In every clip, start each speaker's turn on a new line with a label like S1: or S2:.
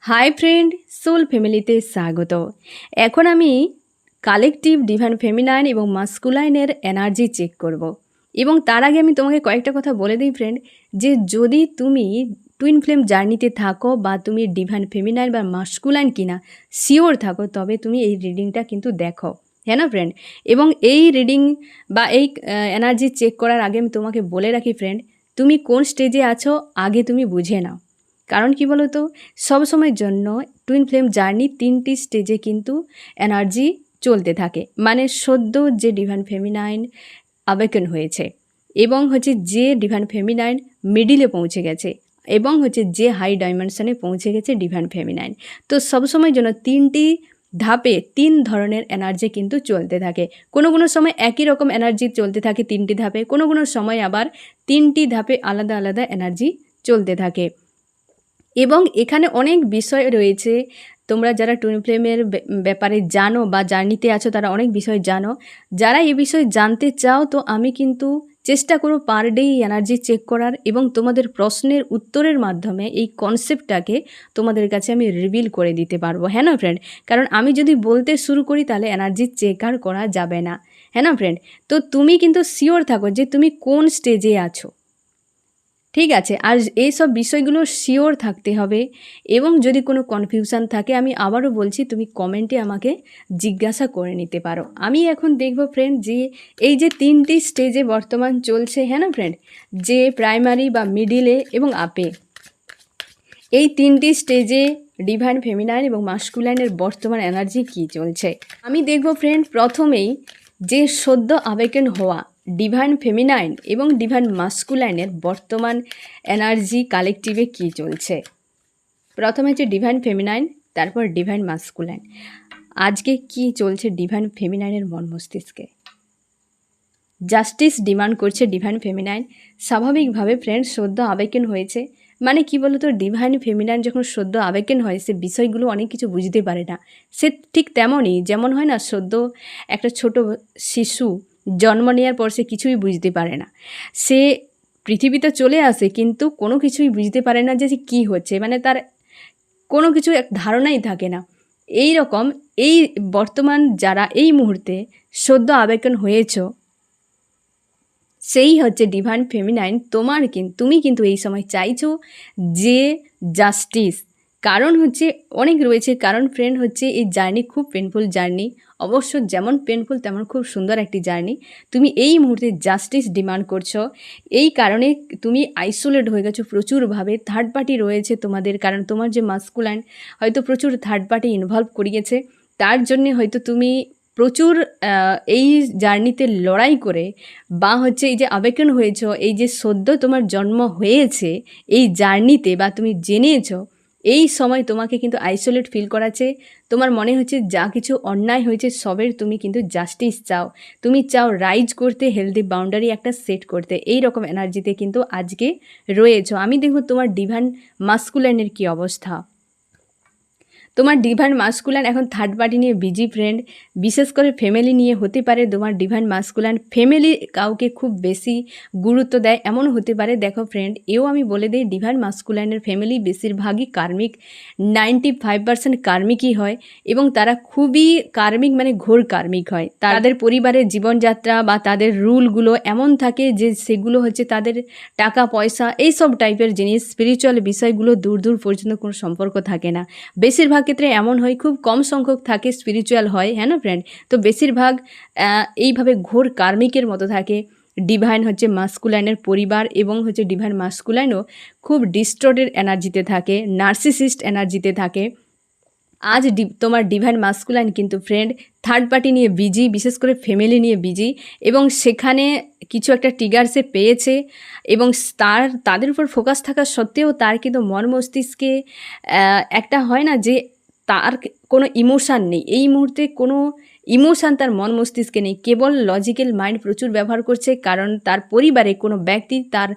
S1: Hi friend, soul ফ্যামিলিতে স্বাগত। এখন আমি কালেকটিভ ডিভাইন ফেমিনাইন এবং মাস্কুলাইনের এনার্জি চেক করব। এবং তার আগে আমি তোমাকে কয়েকটা কথা বলে দিই ফ্রেন্ড, যে যদি তুমি টুইন ফ্লেম জার্নিতে থাকো বা তুমি ডিভাইন ফেমিনাইন বা মাস্কুলাইন কিনা শিওর থাকো, তবে তুমি এই রিডিংটা কিন্তু দেখো, হ্যাঁ না ফ্রেন্ড। এবং এই রিডিং বা এই এনার্জি চেক করার আগে আমি তোমাকে বলে রাখি ফ্রেন্ড, তুমি কোন স্টেজে আছো আগে তুমি বুঝে নাও। কারণ কি বলো তো, সবসময়ের জন্য টুইন ফ্লেম জার্নি 3টি স্টেজে কিন্তু এনার্জি চলতে থাকে। মানে সদ্য যে ডিভাইন ফেমিনাইন আবেকন হয়েছে, এবং হচ্ছে যে ডিভাইন ফেমিনাইন মিডিলে পৌঁছে গেছে, এবং হচ্ছে যে হাই ডাইমেনশনে পৌঁছে গেছে ডিভাইন ফেমিনাইন। তো সবসময়ের জন্য 3টি ধাপে 3 ধরনের এনার্জি কিন্তু চলতে থাকে। কোনো কোনো সময় একই রকম এনার্জি চলতে থাকে 3টি ধাপে, কোনো কোনো সময় আবার 3টি ধাপে আলাদা আলাদা এনার্জি চলতে থাকে। এবং এখানে অনেক বিষয় রয়েছে, তোমরা যারা টুইন ফ্লেমের ব্যাপারে জানো বা জার্নিতে আছো তারা অনেক বিষয় জানো। যারা এই বিষয় জানতে চাও, তো আমি কিন্তু চেষ্টা করো পার ডে এনার্জি চেক করার, এবং তোমাদের প্রশ্নের উত্তরের মাধ্যমে এই কনসেপ্টটাকে তোমাদের কাছে আমি রিভিল করে দিতে পারবো, হ্যাঁ না ফ্রেন্ড। কারণ আমি যদি বলতে শুরু করি তাহলে এনার্জি চেক আর করা যাবে না, হ্যাঁ না ফ্রেন্ড। তো তুমি কিন্তু শিওর থাকো যে তুমি কোন স্টেজে আছো, ঠিক আছে। আর এই সব বিষয়গুলো শিওর থাকতে হবে। এবং যদি কোনো কনফিউশান থাকে, আমি আবারও বলছি, তুমি কমেন্টে আমাকে জিজ্ঞাসা করে নিতে পারো। আমি এখন দেখব ফ্রেন্ড, যে এই যে 3টি স্টেজে বর্তমান চলছে, হ্যাঁ না ফ্রেন্ড, যে প্রাইমারি বা মিডিলে এবং আপে, এই 3টি স্টেজে ডিভাইন ফেমিনাইন এবং মাস্কুলাইনের বর্তমান এনার্জি কী চলছে। আমি দেখব ফ্রেন্ড, প্রথমেই যে সদ্য আবেগন হওয়া ডিভাইন ফেমিনাইন এবং ডিভাইন মাস্কুলাইনের বর্তমান এনার্জি কালেকটিভে কী চলছে। প্রথমে হচ্ছে ডিভাইন ফেমিনাইন, তারপর ডিভাইন মাস্কুলাইন। আজকে কি চলছে ডিভাইন ফেমিনাইনের মন মস্তিষ্কে। জাস্টিস ডিমান্ড করছে ডিভাইন ফেমিনাইন। স্বাভাবিকভাবে ফ্রেন্ড সদ্য আবেগন হয়েছে, মানে কি বলতো, ডিভাইন ফেমিনাইন যখন সদ্য আবেগন হয় সে বিষয়গুলো অনেক কিছু বুঝতে পারে না। সে ঠিক তেমনই যেমন হয় না, সদ্য একটা ছোট শিশু জন্ম নেওয়ার পর সে কিছুই বুঝতে পারে না। সে পৃথিবীতে চলে আসে কিন্তু কোনো কিছুই বুঝতে পারে না যে কী হচ্ছে, মানে তার কোনো কিছু এক ধারণাই থাকে না। এই রকম এই বর্তমান যারা এই মুহূর্তে সদ্য আবেগন হয়েছ, সেই হচ্ছে ডিভাইন ফেমিনাইন। তুমি কিন্তু এই সময় চাইছো যে জাস্টিস। কারণ হচ্ছে অনেক রয়েছে, কারণ ফ্রেন্ড হচ্ছে এই জার্নি খুব পেনফুল জার্নি। অবশ্য যেমন পেনফুল তেমন খুব সুন্দর একটি জার্নি। তুমি এই মুহূর্তে জাস্টিস ডিমান্ড করছো, এই কারণে তুমি আইসোলেট হয়ে গেছো প্রচুরভাবে। থার্ড পার্টি রয়েছে তোমাদের, কারণ তোমার যে মাস্কুলাইন হয়তো প্রচুর থার্ড পার্টি ইনভলভ করিয়েছে, তার জন্যে হয়তো তুমি প্রচুর এই জার্নিতে লড়াই করে, বা হচ্ছে এই যে আবেগন হয়েছ, এই যে সদ্য তোমার জন্ম হয়েছে এই জার্নিতে, বা তুমি জেনেছো, এই সময় তোমাকে কিন্তু আইসোলেট ফিল করাচ্ছে। তোমার মনে হচ্ছে যা কিছু অন্যায় হয়েছে সবের তুমি কিন্তু জাস্টিস চাও, তুমি চাও রাইজ করতে, হেলদি বাউন্ডারি একটা সেট করতে। এই রকম এনার্জিতে কিন্তু আজকে রয়েছো। আমি দেখব তোমার ডিভাইন মাস্কুলাইনের কী অবস্থা। তোমার ডিভাইন মাস্কুলাইন এখন থার্ড পার্টি নিয়ে বিজি ফ্রেন্ড, বিশেষ করে ফ্যামিলি নিয়ে হতে পারে। তোমার ডিভাইন মাস্কুলাইন ফ্যামিলি কাউকে খুব বেশি গুরুত্ব দেয় এমন হতে পারে। দেখো ফ্রেন্ড, এও আমি বলে দিই, ডিভাইন মাস্কুলাইনের ফ্যামিলি বেশিরভাগই কার্মিক, 95% কার্মিকই হয়, এবং তারা খুবই কার্মিক, মানে ঘোর কার্মিক হয়। তাদের পরিবারের জীবনযাত্রা বা তাদের রুলগুলো এমন থাকে যে সেগুলো হচ্ছে তাদের টাকা পয়সা এইসব টাইপের জিনিস, স্পিরিচুয়াল বিষয়গুলো দূর দূর পর্যন্ত কোনো সম্পর্ক থাকে না। বেশিরভাগ ক্ষেত্রে এমন হয়, খুব কম সংখ্যক থাকে স্পিরিচুয়াল হয়, হ্যাঁ না ফ্রেন্ড। তো বেশিরভাগ এইভাবে ঘোর কার্মিকের মতো থাকে। ডিভাইন হচ্ছে মাস্কুলাইনের পরিবার, এবং হচ্ছে ডিভাইন মাস্কুলাইনও খুব ডিস্টর্টেড এনার্জিতে থাকে, নার্সিসিস্ট এনার্জিতে থাকে। আজ তোমার ডিভাইন মাস্কুলাইন কিন্তু ফ্রেন্ড থার্ড পার্টি নিয়ে বিজি, বিশেষ করে ফ্যামিলি নিয়ে বিজি, এবং সেখানে কিছু একটা ট্রিগার সে পেয়েছে, এবং তাদের উপর ফোকাস থাকা সত্ত্বেও তার কিন্তু মন মস্তিষ্কে একটা হয় না যে তার কোনো ইমোশান নেই। এই মুহূর্তে কোনো ইমোশান তার মন মস্তিষ্কে নেই, কেবল লজিক্যাল মাইন্ড প্রচুর ব্যবহার করছে। কারণ তার পরিবারে কোনো ব্যক্তি তার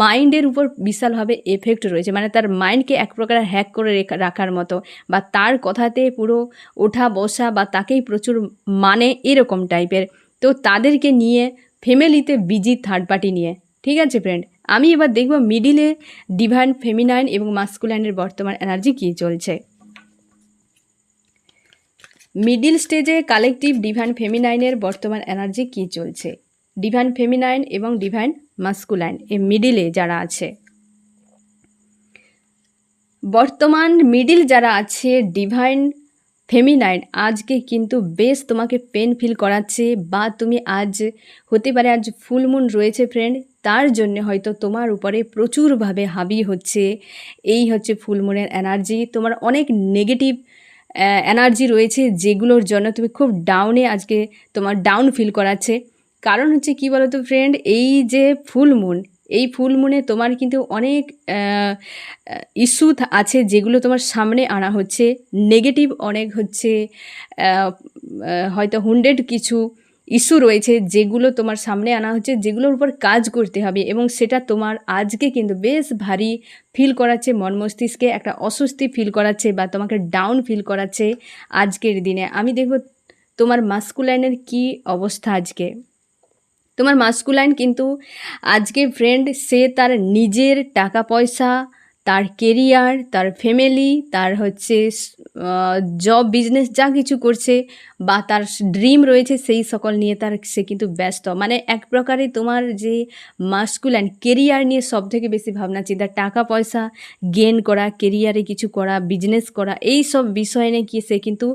S1: মাইন্ডের উপর বিশালভাবে এফেক্ট রয়েছে, মানে তার মাইন্ডকে এক প্রকার হ্যাক করে রাখার মতো, বা তার কথাতে পুরো ওঠা বসা, বা তাকেই প্রচুর মানে এরকম টাইপের। তো তাদেরকে নিয়ে ফ্যামিলিতে বিজি থার্ড পার্টি নিয়ে, ঠিক আছে ফ্রেন্ড। আমি এবার দেখব মিডিলে ডিভাইন ফেমিনাইন এবং মাস্কুলাইনের বর্তমান এনার্জি কী চলছে। মিডিল স্টেজে কালেকটিভ ডিভাইন ফেমিনাইনের বর্তমান এনার্জি কী চলছে। ডিভাইন ফেমিনাইন এবং ডিভাইন মাস্কুলাইন এই মিডিলে যারা আছে, বর্তমান মিডিল যারা আছে ডিভাইন ফেমিনাইন আজকে কিন্তু বেশ তোমাকে পেন ফিল করাচ্ছে, বা তুমি আজ হতে পারে আজ ফুল মুন রয়েছে ফ্রেন্ড, তার জন্য হয়তো তোমার উপরে প্রচুরভাবে হাবি হচ্ছে। এই হচ্ছে ফুল মুনের এনার্জি। তোমার অনেক নেগেটিভ এনার্জি রয়েছে যেগুলোর জন্য তুমি খুব ডাউনে আজকে তোমার ডাউন ফিল করাচ্ছে। কারণ হচ্ছে কি বলো তো ফ্রেন্ড, এই যে ফুল মুন, এই ফুল মুনে তোমার কিন্তু অনেক ইস্যু আছে যেগুলো তোমার সামনে আনা হচ্ছে। নেগেটিভ অনেক হচ্ছে, হয়তো 100 কিছু ইস্যু রয়েছে যেগুলো তোমার সামনে আনা হচ্ছে, যেগুলোর উপর কাজ করতে হবে, এবং সেটা তোমার আজকে কিন্তু বেশ ভারী ফিল করাচ্ছে, মন মস্তিষ্কে একটা অস্বস্তি ফিল করাচ্ছে বা তোমাকে ডাউন ফিল করাচ্ছে আজকের দিনে। আমি দেখব তোমার মাস্কুলাইনের কি অবস্থা আজকে। তোমার মাস্কুলাইন কিন্তু আজকে ফ্রেন্ড সে তার নিজের টাকা পয়সা, তার কেরিয়ার, তার ফ্যামিলি, তার হচ্ছে জব বিজনেস যা কিছু করছে বা তার ড্রিম রয়েছে সেই সকল নিয়ে সে কিন্তু ব্যস্ত। মানে এক প্রকারে তোমার যে মাস্কুলাইন কেরিয়ার নিয়ে সব থেকে বেশি ভাবনা চিন্তা, টাকা পয়সা গেন করা, কেরিয়ারে কিছু করা, বিজনেস করা, এই সব বিষয় নিয়ে কি সে কিন্তু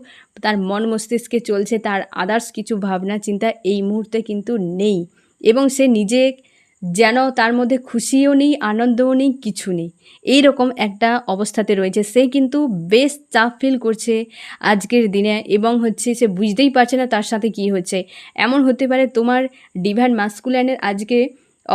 S1: তার মন মস্তিষ্কে চলছে, তার আদার্স কিছু ভাবনা চিন্তা এই মুহূর্তে কিন্তু নেই। এবং সে নিজে যেন তার মধ্যে খুশিও নেই, আনন্দও নেই, কিছু নেই, এই রকম একটা অবস্থাতে রয়েছে। সে কিন্তু বেশ চাপ ফিল করছে আজকের দিনে, এবং হচ্ছে সে বুঝতেই পারছে না তার সাথে কি হচ্ছে। এমন হতে পারে তোমার ডিভাইন মাস্কুলাইনের আজকে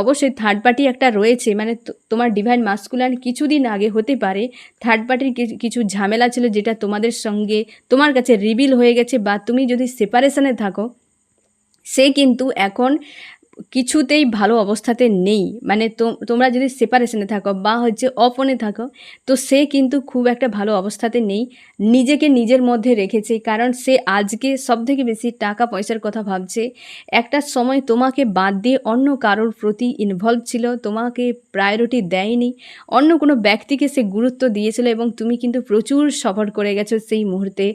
S1: অবশ্যই থার্ড পার্টি একটা রয়েছে, মানে তোমার ডিভাইন মাস্কুলাইন কিছুদিন আগে হতে পারে থার্ড পার্টির কিছু ঝামেলা ছিল যেটা তোমাদের সঙ্গে তোমার কাছে রিভিল হয়ে গেছে, বা তুমি যদি সেপারেশনে থাকো সে কিন্তু এখন কিছুতেই ভালো অবস্থাতে নেই। মানে তোমরা যদি সেপারেশনে থাকো বা হচ্ছে অপনে থাকো, তো সে কিন্তু খুব একটা ভালো অবস্থাতে নেই, নিজেকে নিজের মধ্যে রেখেছে। কারণ সে আজকে সবথেকে বেশি টাকা পয়সার কথা ভাবছে। একটা সময় তোমাকে বাদ দিয়ে অন্য কারোর প্রতি ইনভলভ ছিল, তোমাকে প্রায়োরিটি দেয়নি, অন্য কোনো ব্যক্তিকে সে গুরুত্ব দিয়েছিল, এবং তুমি কিন্তু প্রচুর সফর করে গেছো সেই মুহূর্তে।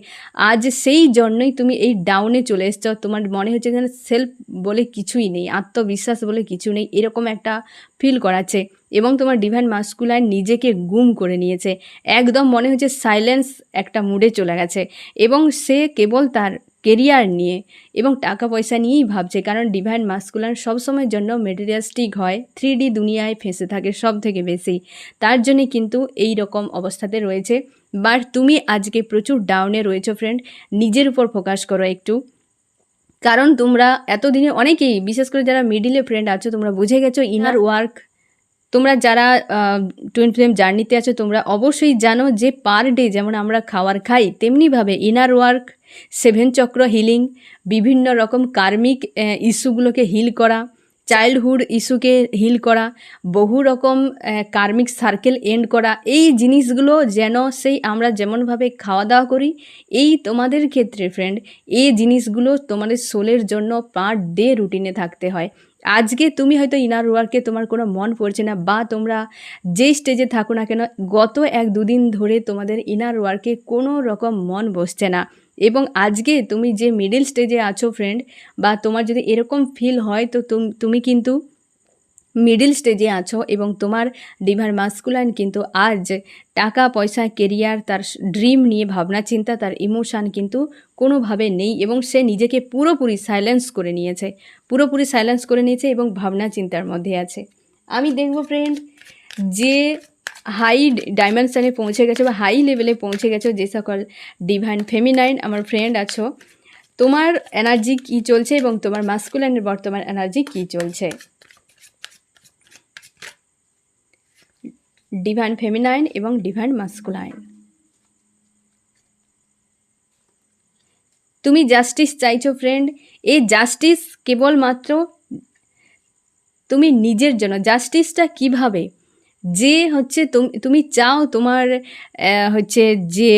S1: আজ সেই জন্যই তুমি এই ডাউনে চলে এসছো। তোমার মনে হচ্ছে যেন সেলফ বলে কিছুই নেই, আত্মবিশ্বাস বলে কিছু নেই, এরকম একটা ফিল করাচ্ছে। এবং তোমার ডিভাইন মাস্কুলাইন নিজেকে গুম করে নিয়েছে, একদম মনে হচ্ছে সাইলেন্স একটা মুডে চলে গেছে, এবং সে কেবল তার কেরিয়ার নিয়ে এবং টাকা পয়সা নিয়েই ভাবছে। কারণ ডিভাইন মাস্কুলাইন সবসময়ের জন্য মেটেরিয়ালিস্টিক হয়, 3D দুনিয়ায় ফেঁসে থাকে সব থেকে বেশি, তার জন্যে কিন্তু এই রকম অবস্থাতে রয়েছে। বাট তুমি আজকে প্রচুর ডাউনে রয়েছো ফ্রেন্ড, নিজের উপর ফোকাস করো একটু। কারণ তোমরা এতদিনে অনেকেই, বিশেষ করে যারা মিডিলে ফ্রেন্ড আছো, তোমরা বুঝে গেছো ইনার ওয়ার্ক। তোমরা যারা টুইন ফ্লেম জার্নিতে আছো তোমরা অবশ্যই জানো যে পার ডে যেমন আমরা খাবার খাই, তেমনিভাবে ইনার ওয়ার্ক, 7 চক্র হিলিং, বিভিন্ন রকম কার্মিক ইস্যুগুলোকে হিল করা, চাইল্ডহুড ইস্যুকে হিল করা, বহু রকম কার্মিক সার্কেল এন্ড করা, এই জিনিসগুলো যেন সেই আমরা যেমনভাবে খাওয়া দাওয়া করি, এই তোমাদের ক্ষেত্রে ফ্রেন্ড এই জিনিসগুলো তোমাদের সোলের জন্য পার ডে রুটিনে থাকতে হয়। আজকে তুমি হয়তো ইনার ওয়ার্কে তোমার কোনো মন পড়ছে না, বা তোমরা যেই স্টেজে থাকো না কেন গত 1-2 দিন ধরে তোমাদের ইনার ওয়ার্কে কোনো রকম মন বসছে না, এবং আজকে তুমি যে মিডল স্টেজে আছো ফ্রেন্ড, বা তোমার যদি এরকম ফিল হয় তো তুমি কিন্তু মিডল স্টেজে আছো, এবং তোমার ডিভাইন মাস্কুলাইন কিন্তু আজ টাকা পয়সা, কেরিয়ার, তার ড্রিম নিয়ে ভাবনা চিন্তা, তার ইমোশান কিন্তু কোনোভাবে নেই, এবং সে নিজেকে পুরোপুরি সাইলেন্স করে নিয়েছে, এবং ভাবনা চিন্তার মধ্যে আছে। আমি দেখব ফ্রেন্ড যে হাই ডাইমেনশানে পৌঁছে গেছো বা হাই লেভেলে পৌঁছে গেছো যে সকল ডিভাইন ফেমিনাইন আমার ফ্রেন্ড আছো, তোমার এনার্জি কী চলছে এবং তোমার মাস্কুলাইনের বর্তমান এনার্জি কী চলছে। ডিভাইন ফেমিনাইন এবং ডিভাইন মাস্কুলাইন, তুমি জাস্টিস চাইছো ফ্রেন্ড। এই জাস্টিস কেবলমাত্র তুমি নিজের জন্য। জাস্টিসটা কিভাবে? যে হচ্ছে তুমি চাও তোমার হচ্ছে যে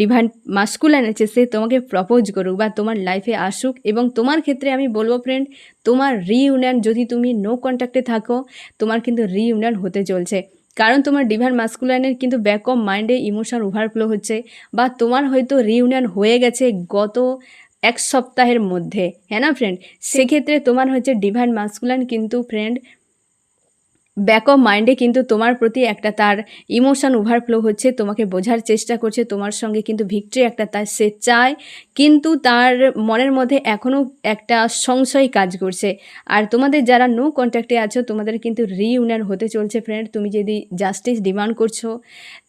S1: ডিভাইন মাস্কুলাইন আছে সে তোমাকে প্রপোজ করুক বা তোমার লাইফে আসুক, এবং তোমার ক্ষেত্রে আমি বলবো ফ্রেন্ড, তোমার রিইউনিয়ন, যদি তুমি নো কন্ট্যাক্টে থাকো, তোমার কিন্তু রিইউনিয়ন হতে চলছে। কারণ তোমার ডিভাইন মাস্কুলাইনের কিন্তু ব্যাক অফ মাইন্ডে ইমোশন ওভারফ্লো হচ্ছে, বা তোমার হয়তো রিইউনিয়ন হয়ে গেছে গত 1 সপ্তাহের মধ্যে, হ্যাঁ না ফ্রেন্ড? সেক্ষেত্রে তোমার হচ্ছে ডিভাইন মাস্কুলাইন কিন্তু ফ্রেন্ড ব্যাক অফ মাইন্ডে কিন্তু তোমার প্রতি একটা তার ইমোশন ওভারফ্লো হচ্ছে, তোমাকে বোঝার চেষ্টা করছে, তোমার সঙ্গে কিন্তু ভিক্টরি একটা তার সে চায়, কিন্তু তার মনের মধ্যে এখনও একটা সংশয় কাজ করছে। আর তোমাদের যারা নো কন্ট্যাক্টে আছো, তোমাদের কিন্তু রিইউনিয়ন হতে চলছে ফ্রেন্ড। তুমি যদি জাস্টিস ডিমান্ড করছো,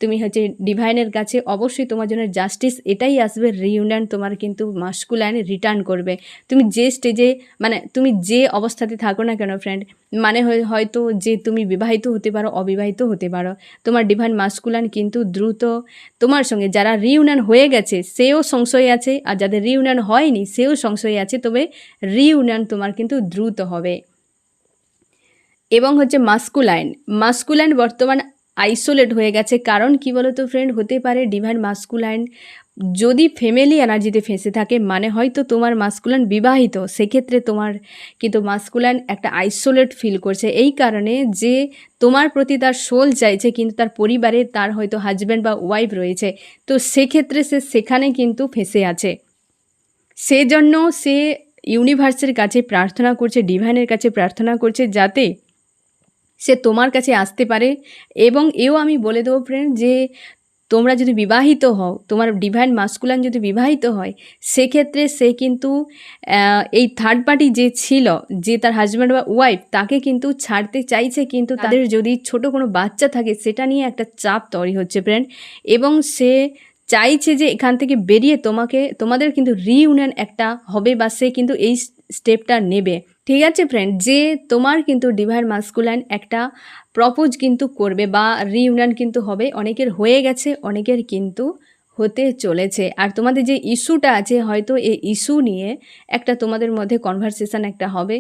S1: তুমি হচ্ছে ডিভাইনের কাছে, অবশ্যই তোমার জন্য জাস্টিস এটাই আসবে, রিইউনিয়ন তোমার কিন্তু মাস্কুলাইন রিটার্ন করবে। তুমি যে স্টেজে, মানে তুমি যে অবস্থাতে থাকো না কেন ফ্রেন্ড, মানে হয়তো যে তুমি বিবাহিত হতে পারো, অবিবাহিত হতে পারো, তোমার ডিভাইন মাস্কুলাইন কিন্তু দ্রুত তোমার সঙ্গে, যারা রিইউনিয়ন হয়ে গেছে সেও সংশয় আছে, আর যাদের রিইউনিয়ন হয়নি সেও সংশয় আছে, তবে রিইউনিয়ন তোমার কিন্তু দ্রুত হবে। এবং হচ্ছে মাস্কুলাইন বর্তমান আইসোলেট হয়ে গেছে। কারণ কি বলো তো ফ্রেন্ড, হতে পারে ডিভাইন মাস্কুলাইন যদি ফ্যামিলি এনার্জিতে ফেঁসে থাকে, মানে হয়তো তোমার মাস্কুলাইন বিবাহিত, সেক্ষেত্রে তোমার কিন্তু মাস্কুলাইন একটা আইসোলেট ফিল করছে, এই কারণে যে তোমার প্রতি তার সোল চাইছে, কিন্তু তার পরিবারে তার হয়তো হাজব্যান্ড বা ওয়াইফ রয়েছে, তো সেক্ষেত্রে সে সেখানে কিন্তু ফেঁসে আছে। সেজন্য সে ইউনিভার্সের কাছে প্রার্থনা করছে, ডিভাইনের কাছে প্রার্থনা করছে, যাতে সে তোমার কাছে আসতে পারে। এবং এও আমি বলে দেবো ফ্রেন্ড, যে তোমরা যদি বিবাহিত হও, তোমার ডিভাইন মাস্কুলাইন যদি বিবাহিত হয়, সেক্ষেত্রে সে কিন্তু এই থার্ড পার্টি যে ছিল, যে তার হাজব্যান্ড বা ওয়াইফ, তাকে কিন্তু ছাড়তে চাইছে, কিন্তু তাদের যদি ছোট কোনো বাচ্চা থাকে, সেটা নিয়ে একটা চাপ তৈরি হচ্ছে ফ্রেন্ড। এবং সে চাইছে যে এখান থেকে বেরিয়ে তোমাদের কিন্তু রিইউনিয়ন একটা হবে, বা সে কিন্তু এই স্টেপটা নেবে। ঠিক আছে ফ্রেন্ড, যে তোমার কিন্তু ডিভাইন মাস্কুলাইন একটা প্রপোজ কিন্তু করবে, বা রিইউনিয়ন কিন্তু হবে। অনেকের হয়ে গেছে, অনেকের কিন্তু হতে চলেছে। আর তোমাদের যে ইস্যুটা আছে, হয়তো এই ইস্যু নিয়ে একটা তোমাদের মধ্যে কনভারসেশন একটা হবে,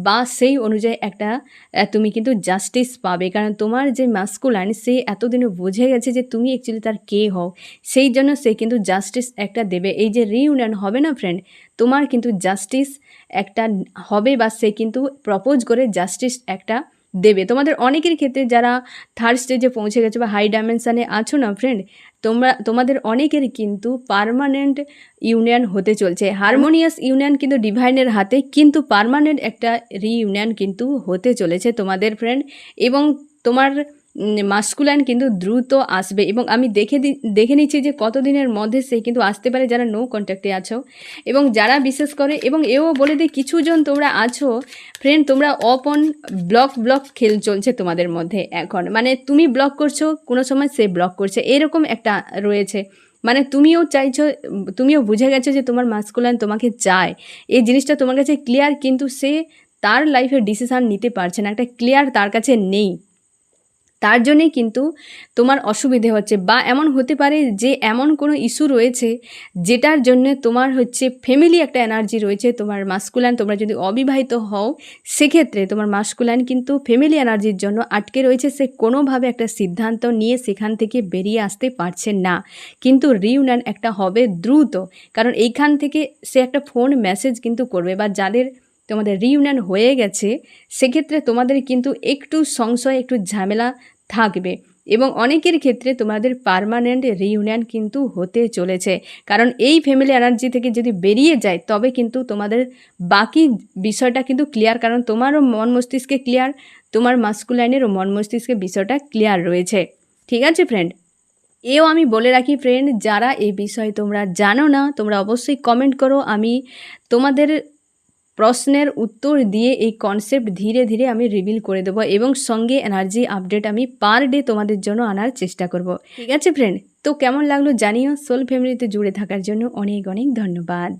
S1: বা সেই অনুযায়ী একটা তুমি কিন্তু জাস্টিস পাবে। কারণ তোমার যে মাস্কুলাইন, সে এতদিনে বুঝে গেছে যে তুমি অ্যাকচুয়ালি তার কে হও, সেই জন্য সে কিন্তু জাস্টিস একটা দেবে। এই যে রিইউনিয়ন হবে না ফ্রেন্ড, তোমার কিন্তু জাস্টিস একটা হবে, বা সে কিন্তু প্রপোজ করে জাস্টিস একটা দেবে। তোমাদের অনেকের ক্ষেত্রে যারা থার্ড স্টেজে পৌঁছে গেছে বা হাই ডাইমেনশানে আছো না ফ্রেন্ড, তোমাদের অনেকের কিন্তু পার্মানেন্ট ইউনিয়ন হতে চলছে। হারমোনিয়াস ইউনিয়ন কিন্তু ডিভাইনের হাতে, কিন্তু পার্মানেন্ট একটা রিইউনিয়ন কিন্তু হতে চলেছে তোমাদের ফ্রেন্ড। এবং তোমার মাস্কুলাইন কিন্তু দ্রুত আসবে, এবং আমি দেখে নিচ্ছি যে কতদিনের মধ্যে সে কিন্তু আসতে পারে, যারা নো কন্ট্যাক্টে আছো এবং যারা বিশেষ করে। এবং এও বলে দিই, কিছুজন তোমরা আছো ফ্রেন্ড, তোমরা অন ব্লক খেল চলছে তোমাদের মধ্যে এখন, মানে তুমি ব্লক করছো, কোনো সময় সে ব্লক করছে, এরকম একটা রয়েছে। মানে তুমিও চাইছো, তুমিও বুঝে গেছো যে তোমার মাস্কুলাইন তোমাকে চায়, এই জিনিসটা তোমার কাছে ক্লিয়ার, কিন্তু সে তার লাইফে ডিসিশান নিতে পারছে না, একটা ক্লিয়ার তার কাছে নেই, তার জন্যেই কিন্তু তোমার অসুবিধে হচ্ছে। বা এমন হতে পারে যে এমন কোনো ইস্যু রয়েছে যেটার জন্য তোমার হচ্ছে ফ্যামিলি একটা এনার্জি রয়েছে, তোমার মাস্কুলাইন, তোমরা যদি অবিবাহিত হও, সেক্ষেত্রে তোমার মাস্কুলাইন কিন্তু ফ্যামিলি এনার্জির জন্য আটকে রয়েছে, সে কোনোভাবে একটা সিদ্ধান্ত নিয়ে সেখান থেকে বেরিয়ে আসতে পারছে না। কিন্তু রিইউনিয়ন একটা হবে দ্রুত, কারণ এইখান থেকে সে একটা ফোন মেসেজ কিন্তু করবে। বা যাদের তোমাদের রিইউনিয়ন হয়ে গেছে, সেক্ষেত্রে তোমাদের কিন্তু একটু সংশয়, একটু ঝামেলা থাকবে। এবং অনেকের ক্ষেত্রে তোমাদের পার্মানেন্ট রিইউনিয়ন কিন্তু হতে চলেছে, কারণ এই ফ্যামিলি এনার্জি থেকে যদি বেরিয়ে যায়, তবে কিন্তু তোমাদের বাকি বিষয়টা কিন্তু ক্লিয়ার, কারণ তোমারও মন মস্তিষ্কে ক্লিয়ার, তোমার মাস্কুলাইনেরও মন মস্তিষ্কে বিষয়টা ক্লিয়ার রয়েছে। ঠিক আছে ফ্রেন্ড, এও আমি বলে রাখি ফ্রেন্ড, যারা এই বিষয়ে তোমরা জানো না, তোমরা অবশ্যই কমেন্ট করো, আমি তোমাদের প্রশ্নের উত্তর দিয়ে এই কনসেপ্ট ধীরে ধীরে আমি রিভিল করে দেবো, এবং সঙ্গে এনার্জি আপডেট আমি পার ডে তোমাদের জন্য আনার চেষ্টা করব। ঠিক আছে ফ্রেন্ড, তো কেমন লাগলো জানিও। সোল ফ্যামিলিতে জুড়ে থাকার জন্য অনেক অনেক ধন্যবাদ।